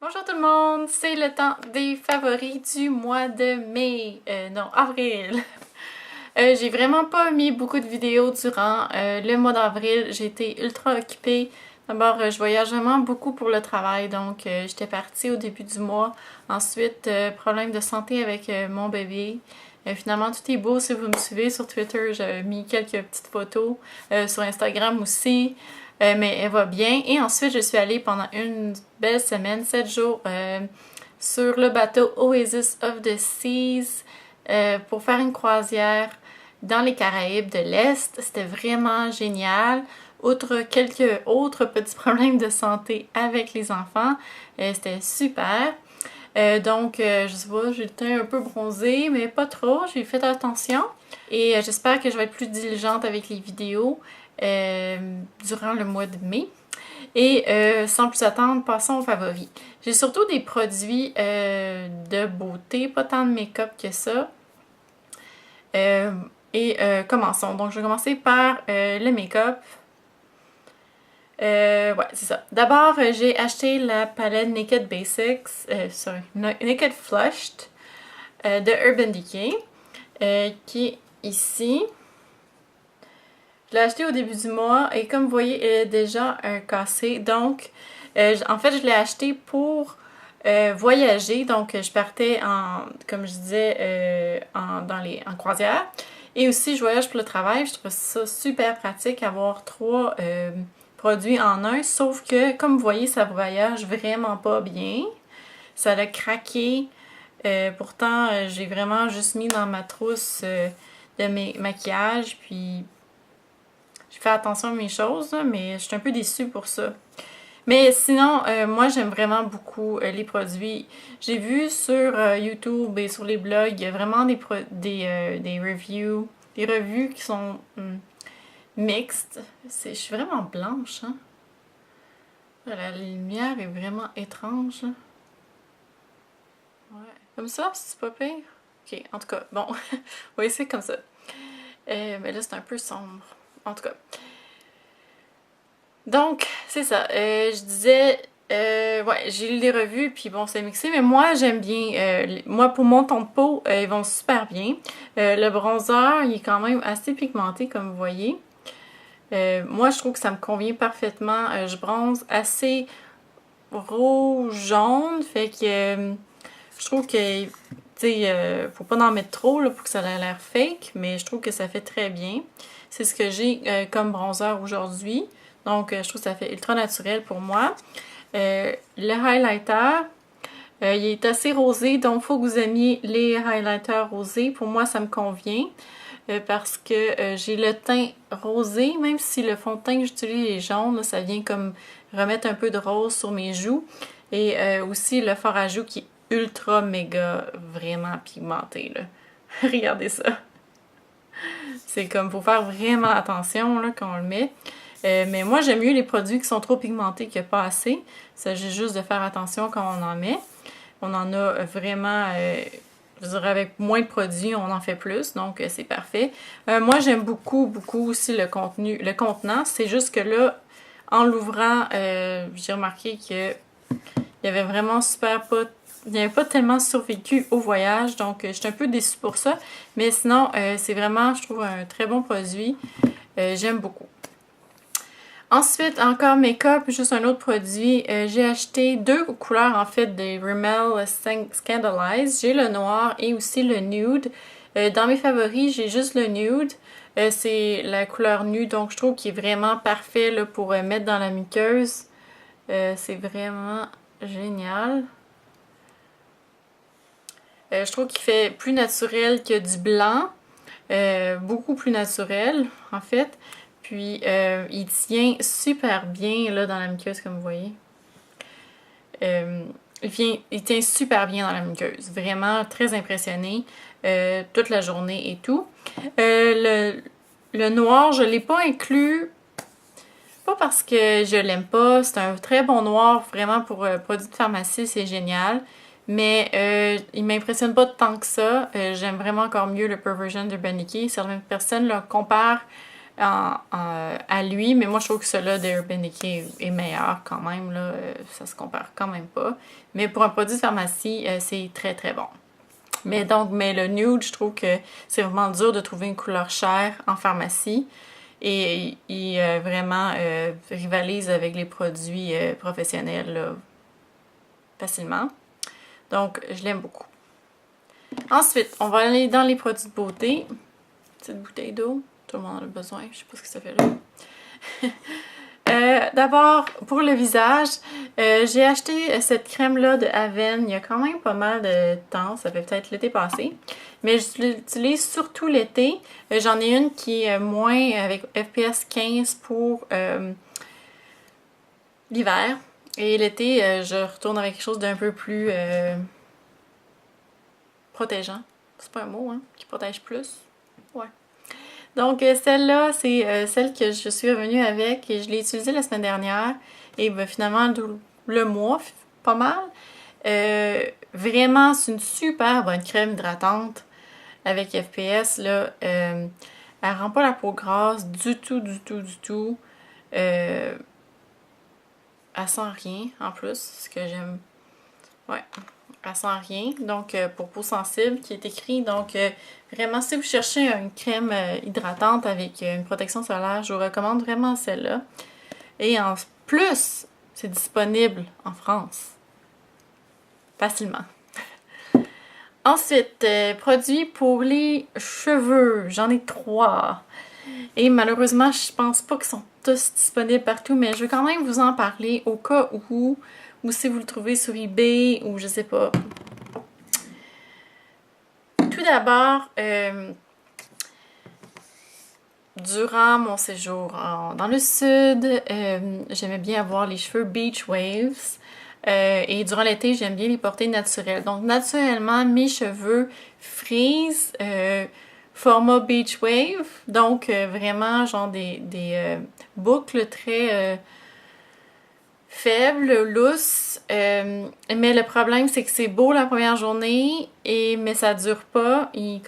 Bonjour tout le monde, c'est le temps des favoris du mois de mai, non, avril. J'ai vraiment pas mis beaucoup de vidéos durant le mois d'avril, j'ai été ultra occupée. D'abord, je voyage vraiment beaucoup pour le travail, donc j'étais partie au début du mois. Ensuite, problème de santé avec mon bébé. Finalement, tout est beau si vous me suivez sur Twitter, j'ai mis quelques petites photos, sur Instagram aussi. Mais elle va bien. Et ensuite, je suis allée pendant une belle semaine, 7 jours, sur le bateau Oasis of the Seas pour faire une croisière dans les Caraïbes de l'Est. C'était vraiment génial. Outre quelques autres petits problèmes de santé avec les enfants, c'était super. Je sais pas, j'ai le teint un peu bronzé, mais pas trop, j'ai fait attention. Et j'espère que je vais être plus diligente avec les vidéos durant le mois de mai. Et sans plus attendre, passons aux favoris. J'ai surtout des produits de beauté, pas tant de make-up que ça. Commençons. Donc, je vais commencer par le make-up. Ouais, c'est ça. D'abord, j'ai acheté la palette Naked Basics, Naked Flushed de Urban Decay, qui est ici. Je l'ai acheté au début du mois et comme vous voyez, elle est déjà cassée. Donc, en fait, je l'ai acheté pour voyager. Donc, je partais comme je disais, en croisière. Et aussi, je voyage pour le travail. Je trouve ça super pratique avoir trois produits en un. Sauf que, comme vous voyez, ça voyage vraiment pas bien. Ça a craqué. Pourtant, j'ai vraiment juste mis dans ma trousse de mes maquillages. Puis, je fais attention à mes choses, là, mais je suis un peu déçue pour ça. Mais sinon, moi j'aime vraiment beaucoup les produits. J'ai vu sur YouTube et sur les blogs, il y a vraiment des reviews, des revues qui sont mixtes. Je suis vraiment blanche, hein? La lumière est vraiment étrange. Ouais. Comme ça, c'est pas pire? Ok, en tout cas, bon, on va essayer comme ça. Mais là, c'est un peu sombre. En tout cas. Donc, c'est ça. Je disais, ouais, j'ai lu les revues, puis bon, c'est mixé, mais moi, j'aime bien. Moi, pour mon ton de peau, ils vont super bien. Le bronzer, il est quand même assez pigmenté, comme vous voyez. Moi, je trouve que ça me convient parfaitement. Je bronze assez rouge-jaune, fait que je trouve que, tu sais, faut pas en mettre trop, là, pour que ça ait l'air fake, mais je trouve que ça fait très bien. C'est ce que j'ai comme bronzer aujourd'hui. Donc, je trouve que ça fait ultra naturel pour moi. Le highlighter, il est assez rosé, donc il faut que vous aimiez les highlighters rosés. Pour moi, ça me convient parce que j'ai le teint rosé, même si le fond de teint que j'utilise est jaune, là, ça vient comme remettre un peu de rose sur mes joues. Et aussi le fard à joues qui est ultra méga vraiment pigmenté, là. Regardez ça. C'est comme, faut faire vraiment attention là, quand on le met. Mais moi, j'aime mieux les produits qui sont trop pigmentés que pas assez. Il s'agit juste de faire attention quand on en met. On en a vraiment, je dirais avec moins de produits, on en fait plus, donc c'est parfait. Moi, j'aime beaucoup, beaucoup aussi le contenu, le contenant. C'est juste que là, en l'ouvrant, j'ai remarqué que il y avait vraiment il n'y avait pas tellement survécu au voyage, donc je suis un peu déçue pour ça. Mais sinon, c'est vraiment, je trouve, un très bon produit. J'aime beaucoup. Ensuite, encore make-up, juste un autre produit. J'ai acheté deux couleurs en fait de Rimmel Scandalize. J'ai le noir et aussi le nude. Dans mes favoris, j'ai juste le nude. C'est la couleur nude, donc je trouve qu'il est vraiment parfait là, pour mettre dans la muqueuse. C'est vraiment génial. Je trouve qu'il fait plus naturel que du blanc. Beaucoup plus naturel, en fait. Puis, il tient super bien là, dans la muqueuse, comme vous voyez. Il tient super bien dans la muqueuse. Vraiment très impressionné toute la journée et tout. Le noir, je ne l'ai pas inclus. Pas parce que je l'aime pas. C'est un très bon noir, vraiment pour produit de pharmacie, c'est génial. Mais il m'impressionne pas tant que ça. J'aime vraiment encore mieux le Perversion d'Urban Decay. Certaines personnes le comparent à lui, mais moi je trouve que celui-là d'Urban Decay est meilleur quand même, là, ça se compare quand même pas. Mais pour un produit de pharmacie, c'est très très bon. Mais le nude, je trouve que c'est vraiment dur de trouver une couleur chère en pharmacie. Et il vraiment rivalise avec les produits professionnels là, facilement. Donc, je l'aime beaucoup. Ensuite, on va aller dans les produits de beauté. Petite bouteille d'eau. Tout le monde en a besoin. Je sais pas ce que ça fait là. D'abord, pour le visage, j'ai acheté cette crème-là de Aven il y a quand même pas mal de temps. Ça fait peut-être l'été passé. Mais je l'utilise surtout l'été. J'en ai une qui est moins avec FPS 15 pour l'hiver. Et l'été, je retourne avec quelque chose d'un peu plus protégeant. C'est pas un mot, hein? Qui protège plus. Ouais. Donc, celle-là, c'est celle que je suis revenue avec et je l'ai utilisée la semaine dernière. Et ben, finalement, le mois, pas mal. Vraiment, c'est une super bonne crème hydratante avec FPS. Là, elle rend pas la peau grasse du tout, du tout, du tout. Elle sent rien en plus, ce que j'aime. Ouais. Elle sent rien, donc pour peau sensible qui est écrit. Donc vraiment, si vous cherchez une crème hydratante avec une protection solaire, je vous recommande vraiment celle-là. Et en plus, c'est disponible en France. Facilement. Ensuite, produits pour les cheveux. J'en ai 3. Et malheureusement, je pense pas qu'ils sont tous disponibles partout, mais je vais quand même vous en parler au cas où, ou si vous le trouvez sur eBay, ou je sais pas. Tout d'abord, durant mon séjour dans le sud, j'aimais bien avoir les cheveux Beach Waves. Et durant l'été, j'aime bien les porter naturels. Donc, naturellement, mes cheveux frisent format Beach Wave. Donc, vraiment, genre des boucles très faibles, lousses. Mais le problème, c'est que c'est beau la première journée, mais ça dure pas. Il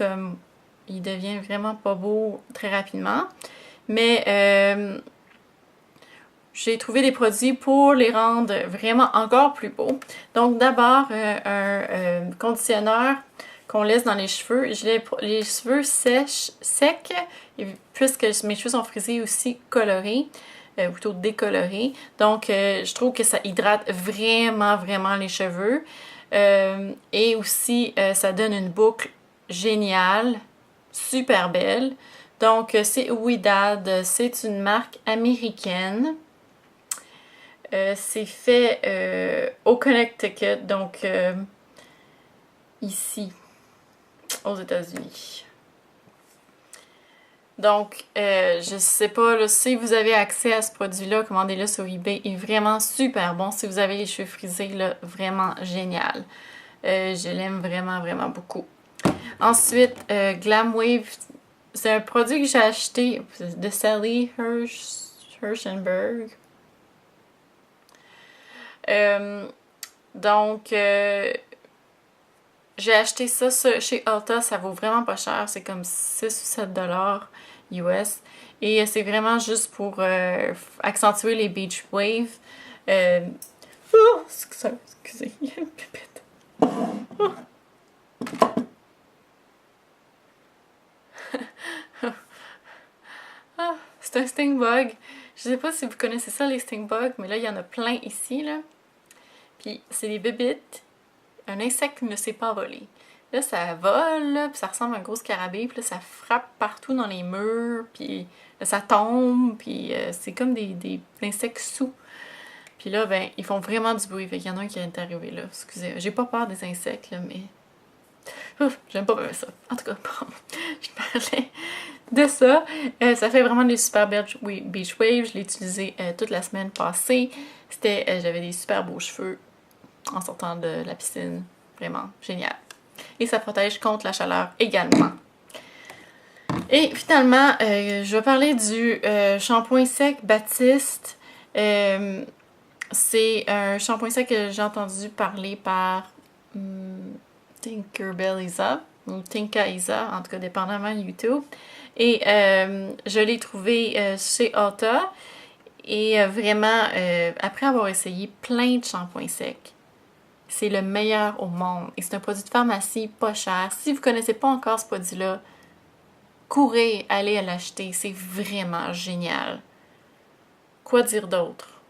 devient vraiment pas beau très rapidement. Mais j'ai trouvé des produits pour les rendre vraiment encore plus beaux. Donc d'abord, un conditionneur qu'on laisse dans les cheveux. J'ai les cheveux secs, et puisque mes cheveux sont frisés aussi colorés, plutôt décolorés. Donc je trouve que ça hydrate vraiment, vraiment les cheveux. Et aussi, ça donne une boucle géniale, super belle. Donc c'est Ouidad, c'est une marque américaine. C'est fait au Connecticut, donc ici, aux États-Unis. Donc, je sais pas, là, si vous avez accès à ce produit-là, commandez-le sur eBay. Il est vraiment super bon. Si vous avez les cheveux frisés, là, vraiment génial. Je l'aime vraiment, vraiment beaucoup. Ensuite, Glam Wave, c'est un produit que j'ai acheté de Sally Hirschenberg. Donc, j'ai acheté ça chez Ulta, ça vaut vraiment pas cher, c'est comme 6 ou 7 $ US. Et c'est vraiment juste pour accentuer les beach waves. Oh, excusez, il y a une pépite. Oh. Ah, c'est un sting bug. Je sais pas si vous connaissez ça, les sting bugs, mais là, il y en a plein ici, là. Puis, c'est des bébites. Un insecte qui ne sait pas voler. Là, ça vole, là, puis ça ressemble à un gros scarabée, puis là, ça frappe partout dans les murs, puis là, ça tombe, puis c'est comme des insectes sous. Puis là, ben, ils font vraiment du bruit. Fait qu'il y en a un qui est arrivé, là. Excusez, j'ai pas peur des insectes, là, mais... Ouf, j'aime pas bien ça. En tout cas, bon, je parlais de ça. Ça fait vraiment des super beach waves. Je l'ai utilisé toute la semaine passée. J'avais des super beaux cheveux en sortant de la piscine. Vraiment génial. Et ça protège contre la chaleur également. Et finalement, je vais parler du shampoing sec Baptiste. C'est un shampoing sec que j'ai entendu parler par Tinkerbell Isa, ou Tinka Isa, en tout cas dépendamment de YouTube. Et je l'ai trouvé chez Ulta. Et vraiment, après avoir essayé plein de shampoings secs, c'est le meilleur au monde. Et c'est un produit de pharmacie pas cher. Si vous ne connaissez pas encore ce produit-là, courez, allez l'acheter. C'est vraiment génial. Quoi dire d'autre?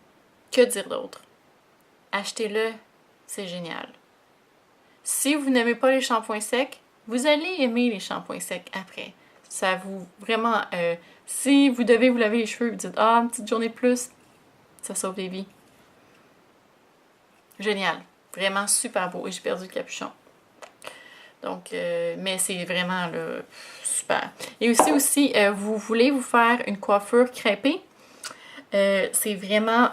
Que dire d'autre? Achetez-le, c'est génial. Si vous n'aimez pas les shampoings secs, vous allez aimer les shampoings secs après. Ça vous... Vraiment... si vous devez vous laver les cheveux et vous dites « Ah, une petite journée de plus », ça sauve des vies. Génial. Vraiment super beau. Et j'ai perdu le capuchon. Donc, mais c'est vraiment là, super. Et aussi, vous voulez vous faire une coiffure crêpée, c'est vraiment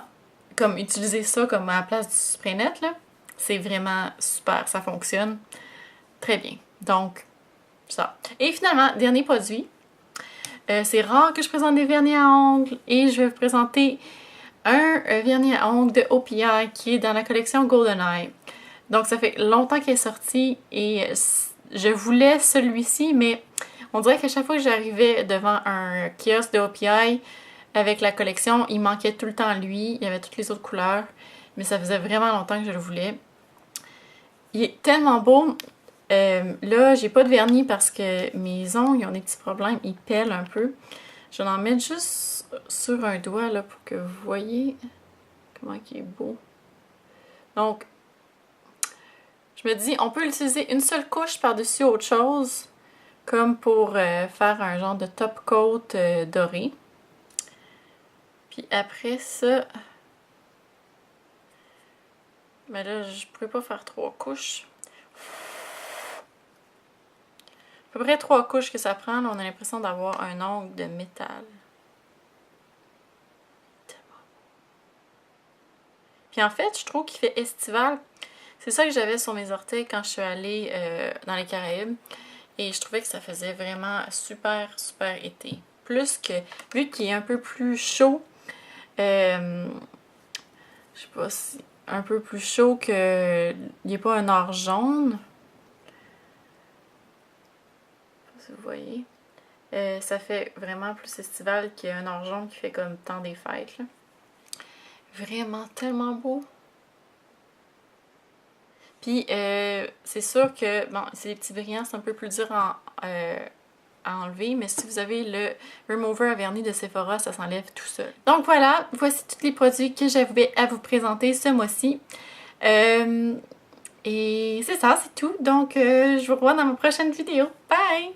comme utiliser ça comme à la place du spray net, là. C'est vraiment super. Ça fonctionne très bien. Donc, ça. Et finalement, dernier produit. C'est rare que je présente des vernis à ongles et je vais vous présenter un vernis à ongles de OPI qui est dans la collection GoldenEye. Donc ça fait longtemps qu'il est sorti et je voulais celui-ci, mais on dirait qu'à chaque fois que j'arrivais devant un kiosque de OPI avec la collection, il manquait tout le temps lui, il y avait toutes les autres couleurs, mais ça faisait vraiment longtemps que je le voulais. Il est tellement beau. Là, j'ai pas de vernis parce que mes ongles ils ont des petits problèmes, ils pèlent un peu. Je vais en mettre juste sur un doigt là pour que vous voyez comment il est beau. Donc, je me dis, on peut utiliser une seule couche par-dessus autre chose, comme pour faire un genre de top coat doré. Puis après ça, mais là, je pourrais pas faire 3 couches. À peu près 3 couches que ça prend, là, on a l'impression d'avoir un ongle de métal. Puis en fait, je trouve qu'il fait estival. C'est ça que j'avais sur mes orteils quand je suis allée dans les Caraïbes. Et je trouvais que ça faisait vraiment super, super été. Plus que, vu qu'il est un peu plus chaud, je sais pas si, un peu plus chaud que, il n'est pas un or jaune. Je sais pas si vous voyez. Ça fait vraiment plus estival qu'un or jaune qui fait comme temps des fêtes, là. Vraiment tellement beau. Puis, c'est sûr que, bon, c'est des petits brillants, c'est un peu plus dur à enlever, mais si vous avez le remover à vernis de Sephora, ça s'enlève tout seul. Donc voilà, voici tous les produits que j'avais à vous présenter ce mois-ci. Et c'est ça, c'est tout. Donc, je vous revois dans ma prochaine vidéo. Bye!